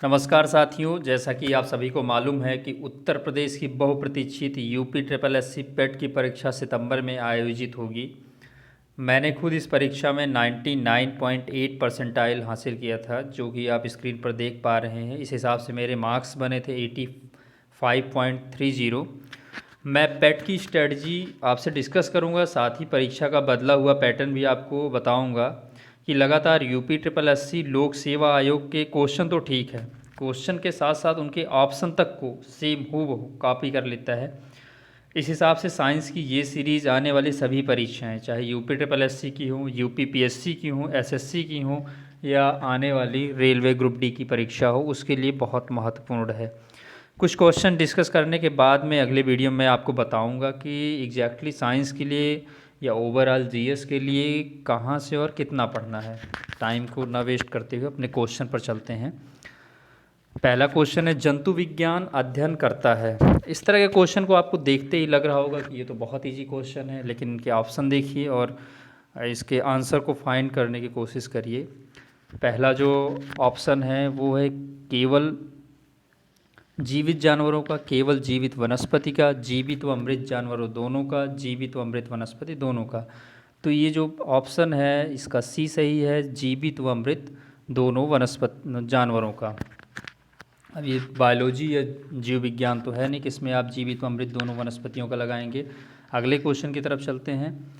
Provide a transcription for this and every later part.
नमस्कार साथियों, जैसा कि आप सभी को मालूम है कि उत्तर प्रदेश की बहुप्रतीक्षित यूपी ट्रिपल एससी पेट की परीक्षा सितंबर में आयोजित होगी। मैंने खुद इस परीक्षा में 99.8 परसेंटाइल हासिल किया था, जो कि आप स्क्रीन पर देख पा रहे हैं। इस हिसाब से मेरे मार्क्स बने थे 85.30। मैं पेट की स्ट्रेटजी आपसे डिस्कस करूंगा, साथ ही परीक्षा का बदला हुआ पैटर्न भी आपको बताऊंगा कि लगातार यूपी ट्रिपल एससी लोक सेवा आयोग के क्वेश्चन तो ठीक है, क्वेश्चन के साथ साथ उनके ऑप्शन तक को सेम हूबहू कॉपी कर लेता है। इस हिसाब से साइंस की ये सीरीज़ आने वाली सभी परीक्षाएं, चाहे यूपी ट्रिपल एससी की हों, यूपी पीएससी की हों, एसएससी की हों, या आने वाली रेलवे ग्रुप डी की परीक्षा हो, उसके लिए बहुत महत्वपूर्ण है। कुछ क्वेश्चन डिस्कस करने के बाद में अगले वीडियो में आपको बताऊंगा कि एग्जैक्टली साइंस के लिए या ओवरऑल जीएस के लिए कहाँ से और कितना पढ़ना है। टाइम को ना वेस्ट करते हुए अपने क्वेश्चन पर चलते हैं। पहला क्वेश्चन है, जंतु विज्ञान अध्ययन करता है। इस तरह के क्वेश्चन को आपको देखते ही लग रहा होगा कि ये तो बहुत इजी क्वेश्चन है, लेकिन इनके ऑप्शन देखिए और इसके आंसर को फाइंड करने की कोशिश करिए। पहला जो ऑप्शन है वो है केवल जीवित जानवरों का, केवल जीवित वनस्पति का, जीवित व अमृत जानवरों दोनों का, जीवित व अमृत वनस्पति दोनों का। तो ये जो ऑप्शन है इसका सी सही है, जीवित व अमृत दोनों वनस्पति जानवरों का। अब ये बायोलॉजी या जीव विज्ञान तो है नहीं कि इसमें आप जीवित व अमृत दोनों वनस्पतियों का लगाएंगे। अगले क्वेश्चन की तरफ चलते हैं।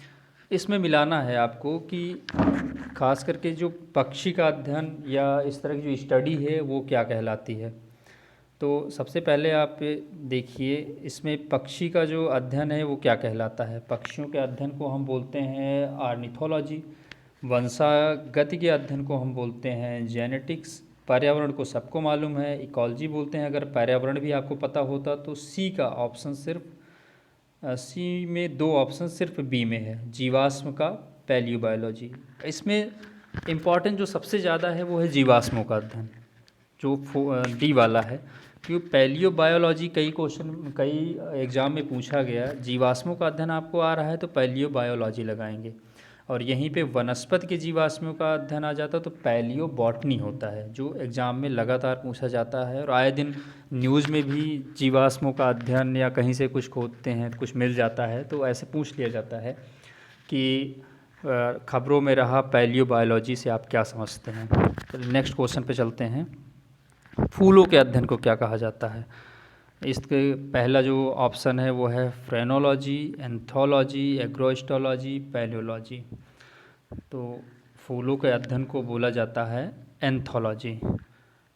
इसमें मिलाना है आपको कि खास करके जो पक्षी का अध्ययन या इस तरह की जो स्टडी है वो क्या कहलाती है। तो सबसे पहले आप देखिए, इसमें पक्षी का जो अध्ययन है वो क्या कहलाता है। पक्षियों के अध्ययन को हम बोलते हैं ऑर्निथोलॉजी। वंशागति के अध्ययन को हम बोलते हैं जेनेटिक्स। पर्यावरण को सबको मालूम है, इकोलॉजी बोलते हैं। अगर पर्यावरण भी आपको पता होता तो सी का ऑप्शन सिर्फ सी में दो ऑप्शन सिर्फ बी में है, जीवाश्म का पैलियोबायोलॉजी। इसमें इम्पॉर्टेंट जो सबसे ज़्यादा है वो है जीवाश्मों का अध्ययन, जो डी वाला है, क्योंकि पैलियो बायोलॉजी कई एग्ज़ाम में पूछा गया। जीवाश्मों का अध्ययन आपको आ रहा है तो पैलियो बायोलॉजी लगाएंगे, और यहीं पे वनस्पति के जीवाश्मों का अध्ययन आ जाता तो पैलियो बॉटनी होता है, जो एग्ज़ाम में लगातार पूछा जाता है। और आए दिन न्यूज़ में भी जीवाश्मों का अध्ययन या कहीं से कुछ खोदते हैं कुछ मिल जाता है तो ऐसे पूछ लिया जाता है कि खबरों में रहा पैलियो बायोलॉजी से आप क्या समझते हैं। नेक्स्ट क्वेश्चन पे चलते हैं। फूलों के अध्ययन को क्या कहा जाता है। इसके पहला जो ऑप्शन है वो है फ्रेनोलॉजी, एंथोलॉजी, एग्रोस्टोलॉजी, पैलियोलॉजी। तो फूलों के अध्ययन को बोला जाता है एंथोलॉजी।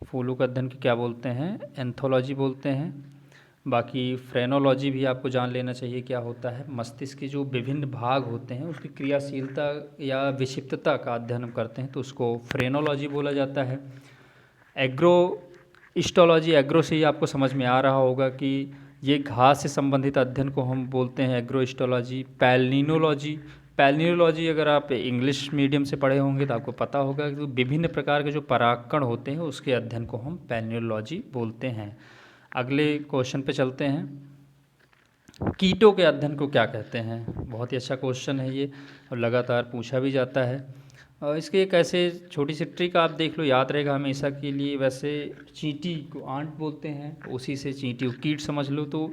फूलों के अध्ययन को क्या बोलते हैं, एंथोलॉजी बोलते हैं। बाकी फ्रेनोलॉजी भी आपको जान लेना चाहिए क्या होता है। मस्तिष्क के जो विभिन्न भाग होते हैं उसकी क्रियाशीलता या विक्षिप्तता का अध्ययन हम करते हैं तो उसको फ्रेनोलॉजी बोला जाता है। एग्रोस्टोलॉजी, एग्रो से ही आपको समझ में आ रहा होगा कि ये घास से संबंधित अध्ययन को हम बोलते हैं एग्रोस्टोलॉजी। पैलिनोलॉजी अगर आप इंग्लिश मीडियम से पढ़े होंगे तो आपको पता होगा कि विभिन्न प्रकार के जो परागकण होते हैं उसके अध्ययन को हम पैलिनोलॉजी बोलते हैं। अगले क्वेश्चन पे चलते हैं। कीटों के अध्ययन को क्या कहते हैं। बहुत ही अच्छा क्वेश्चन है ये और लगातार पूछा भी जाता है। और इसके एक ऐसे छोटी सी ट्रिक आप देख लो, याद रहेगा हमेशा के लिए। वैसे चींटी को आंट बोलते हैं, उसी से चींटी को कीट समझ लो। तो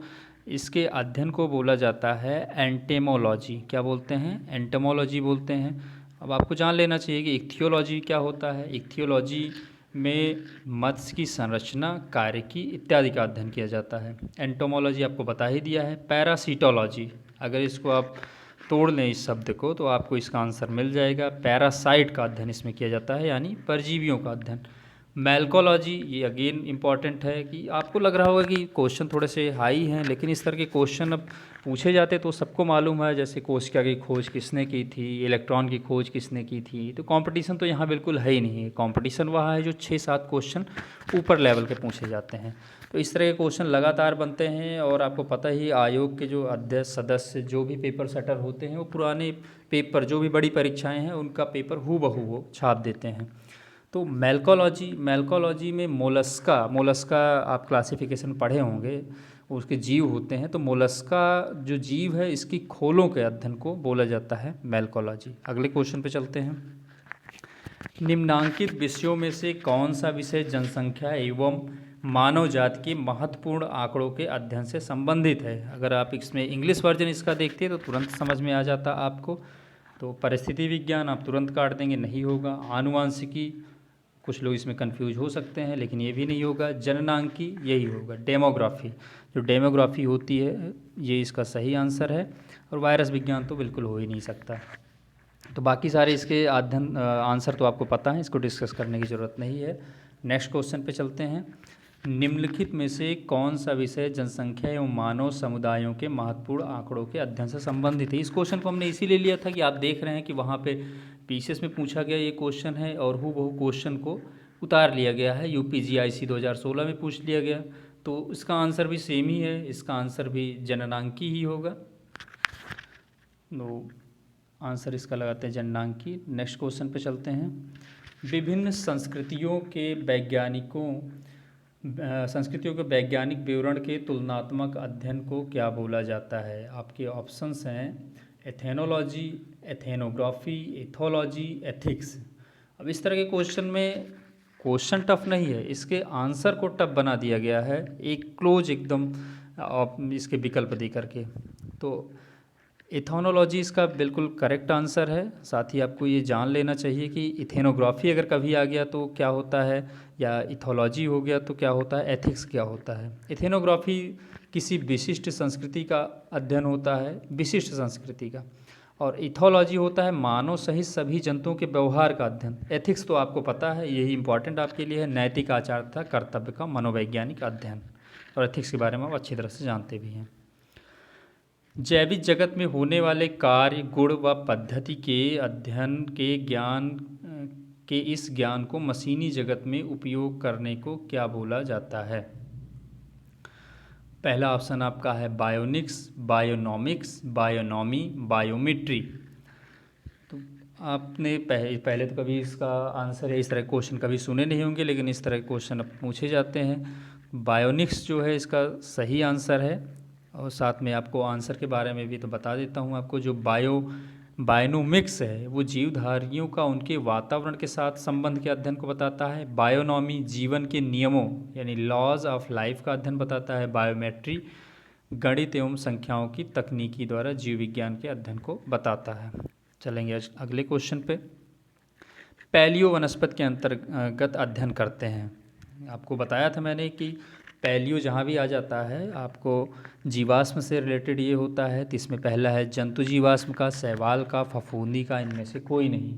इसके अध्ययन को बोला जाता है एंटेमोलॉजी। क्या बोलते हैं, एंटेमोलॉजी बोलते हैं। अब आपको जान लेना चाहिए कि इक्थियोलॉजी क्या होता है। इक्थियोलॉजी में मत्स्य की संरचना, कार्यकी इत्यादि का अध्ययन किया जाता है। एंटोमोलॉजी आपको बता ही दिया है। पैरासीटोलॉजी, अगर इसको आप तोड़ लें इस शब्द को तो आपको इसका आंसर मिल जाएगा। पैरासाइट का अध्ययन इसमें किया जाता है, यानी परजीवियों का अध्ययन। मैल्कोलॉजी, ये अगेन इम्पॉर्टेंट है कि आपको लग रहा होगा कि क्वेश्चन थोड़े से हाई हैं, लेकिन इस तरह के क्वेश्चन अब पूछे जाते तो सबको मालूम है। जैसे कोशिका की खोज किसने की थी, इलेक्ट्रॉन की खोज किसने की थी। तो कंपटीशन तो यहाँ बिल्कुल है ही नहीं है। कंपटीशन वहाँ है जो 6-7 क्वेश्चन ऊपर लेवल के पूछे जाते हैं। तो इस तरह के क्वेश्चन लगातार बनते हैं। और आपको पता ही, आयोग के जो अध्यक्ष सदस्य जो भी पेपर सेटर होते हैं वो पुराने पेपर, जो भी बड़ी परीक्षाएं हैं उनका पेपर हूबहू वो छाप देते हैं। तो मैल्कोलॉजी में मोलस्का आप क्लासिफिकेशन पढ़े होंगे, उसके जीव होते हैं। तो मोलस्का जो जीव है इसकी खोलों के अध्ययन को बोला जाता है मैल्कोलॉजी। अगले क्वेश्चन पे चलते हैं। निम्नांकित विषयों में से कौन सा विषय जनसंख्या एवं मानव जाति के महत्वपूर्ण आंकड़ों के अध्ययन से संबंधित है? अगर आप इसमें इंग्लिश वर्जन इसका देखते हैं तो तुरंत समझ में आ जाता आपको। तो परिस्थिति विज्ञान आप तुरंत काट देंगे, नहीं होगा। आनुवांशिकी, कुछ लोग इसमें कंफ्यूज हो सकते हैं लेकिन ये भी नहीं होगा। जननांकी, यही होगा। डेमोग्राफी, जो डेमोग्राफी होती है ये इसका सही आंसर है। और वायरस विज्ञान तो बिल्कुल हो ही नहीं सकता। तो बाकी सारे इसके अध्ययन आंसर तो आपको पता है, इसको डिस्कस करने की ज़रूरत नहीं है। नेक्स्ट क्वेश्चन पे चलते हैं। निम्नलिखित में से कौन सा विषय जनसंख्या एवं मानव समुदायों के महत्वपूर्ण आंकड़ों के अध्ययन से संबंधित है? इस क्वेश्चन को हमने इसीलिए लिया था कि आप देख रहे हैं कि वहाँ पे पीसीएस में पूछा गया ये क्वेश्चन है और हूबहू क्वेश्चन को उतार लिया गया है। यूपीजीआईसी 2016 में पूछ लिया गया, तो इसका आंसर भी सेम ही है, इसका आंसर भी जननांकी ही होगा। तो आंसर इसका लगाते हैं जननांकी। नेक्स्ट क्वेश्चन पे चलते हैं। विभिन्न संस्कृतियों के वैज्ञानिक विवरण के तुलनात्मक अध्ययन को क्या बोला जाता है? आपके ऑप्शंस हैं एथेनोलॉजी, एथेनोग्राफी, एथोलॉजी, एथिक्स। अब इस तरह के क्वेश्चन में क्वेश्चन टफ नहीं है, इसके आंसर को टफ बना दिया गया है, एक क्लोज एकदम इसके विकल्प दे करके। तो इथेनोलॉजी इसका बिल्कुल करेक्ट आंसर है। साथ ही आपको ये जान लेना चाहिए कि इथेनोग्राफी अगर कभी आ गया तो क्या होता है, या इथोलॉजी हो गया तो क्या होता है, एथिक्स क्या होता है। इथेनोग्राफी किसी विशिष्ट संस्कृति का अध्ययन होता है, विशिष्ट संस्कृति का, और इथोलॉजी होता है मानव सहित सभी जंतुओं के व्यवहार का अध्ययन। एथिक्स तो आपको पता है, यही इंपॉर्टेंट आपके लिए है, नैतिक आचार तथा कर्तव्य का मनोवैज्ञानिक अध्ययन। और एथिक्स के बारे में आप अच्छी तरह से जानते भी हैं। जैविक जगत में होने वाले कार्य, गुण व पद्धति के अध्ययन के ज्ञान के इस ज्ञान को मशीनी जगत में उपयोग करने को क्या बोला जाता है? पहला ऑप्शन आपका है बायोनिक्स, बायोनॉमिक्स, बायोनॉमी, बायोमेट्री। तो आपने पहले तो कभी इसका आंसर है इस तरह के क्वेश्चन कभी सुने नहीं होंगे, लेकिन इस तरह के क्वेश्चन अब पूछे जाते हैं। बायोनिक्स जो है इसका सही आंसर है। और साथ में आपको आंसर के बारे में भी तो बता देता हूँ आपको। जो बायोनोमिक्स है वो जीवधारियों का उनके वातावरण के साथ संबंध के अध्ययन को बताता है। बायोनॉमी जीवन के नियमों यानी लॉज ऑफ लाइफ का अध्ययन बताता है। बायोमेट्री गणित एवं संख्याओं की तकनीकी द्वारा जीव विज्ञान के अध्ययन को बताता है। चलेंगे अगले क्वेश्चन पे। पैलियो वनस्पति के अंतर्गत अध्ययन करते हैं। आपको बताया था मैंने कि पैलियो जहाँ भी आ जाता है आपको जीवाश्म से रिलेटेड ये होता है। तो इसमें पहला है जंतु जीवाश्म का, शैवाल का, फफूंदी का, इनमें से कोई नहीं।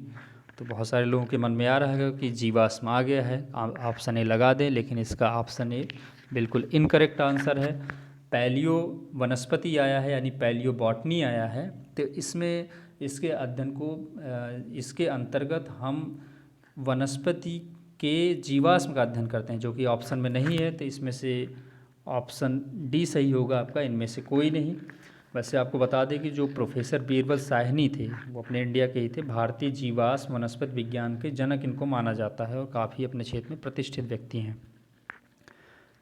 तो बहुत सारे लोगों के मन में आ रहा है कि जीवाश्म आ गया है, ऑप्शन ए लगा दें, लेकिन इसका ऑप्शन ए बिल्कुल इनकरेक्ट आंसर है। पैलियो वनस्पति आया है यानी पैलियो बॉटनी आया है। तो इसमें इसके अध्ययन को इसके अंतर्गत हम वनस्पति के जीवाश्म का अध्ययन करते हैं, जो कि ऑप्शन में नहीं है। तो इसमें से ऑप्शन डी सही होगा आपका, इनमें से कोई नहीं। वैसे आपको बता दें कि जो प्रोफेसर बीरबल साहनी थे वो अपने इंडिया के ही थे। भारतीय जीवाश्म वनस्पति विज्ञान के जनक इनको माना जाता है और काफ़ी अपने क्षेत्र में प्रतिष्ठित व्यक्ति हैं।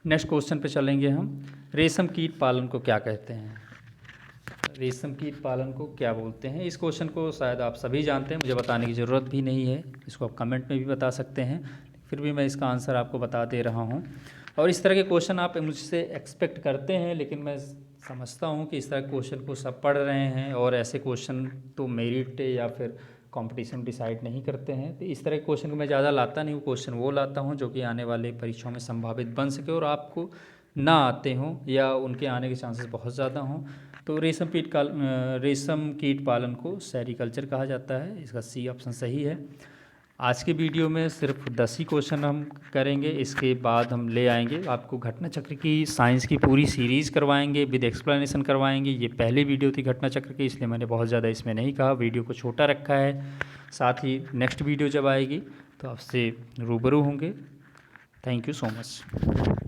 नेक्स्ट क्वेश्चन पे चलेंगे हम। रेशम कीट पालन को क्या कहते हैं? रेशम कीट पालन को क्या बोलते हैं? इस क्वेश्चन को शायद आप सभी जानते हैं, मुझे बताने की ज़रूरत भी नहीं है, इसको आप कमेंट में भी बता सकते हैं, फिर भी मैं इसका आंसर आपको बता दे रहा हूँ। और इस तरह के क्वेश्चन आप मुझसे एक्सपेक्ट करते हैं, लेकिन मैं समझता हूँ कि इस तरह के क्वेश्चन को सब पढ़ रहे हैं और ऐसे क्वेश्चन तो मेरिट या फिर कंपटीशन डिसाइड नहीं करते हैं। तो इस तरह के क्वेश्चन को मैं ज़्यादा लाता नहीं हूँ, क्वेश्चन वो लाता हूँ जो कि आने वाले परीक्षाओं में संभावित बन सके और आपको ना आते हों या उनके आने के चांसेस बहुत ज़्यादा हों। तो रेशम कीट पालन को सेरीकल्चर कहा जाता है, इसका सी ऑप्शन सही है। आज के वीडियो में सिर्फ 10 ही क्वेश्चन हम करेंगे, इसके बाद हम ले आएंगे आपको घटना चक्र की साइंस की पूरी सीरीज़ करवाएंगे, विद एक्सप्लेनेशन करवाएंगे। ये पहली वीडियो थी घटना चक्र की, इसलिए मैंने बहुत ज़्यादा इसमें नहीं कहा, वीडियो को छोटा रखा है। साथ ही नेक्स्ट वीडियो जब आएगी तो आपसे रूबरू होंगे। Thank you so much.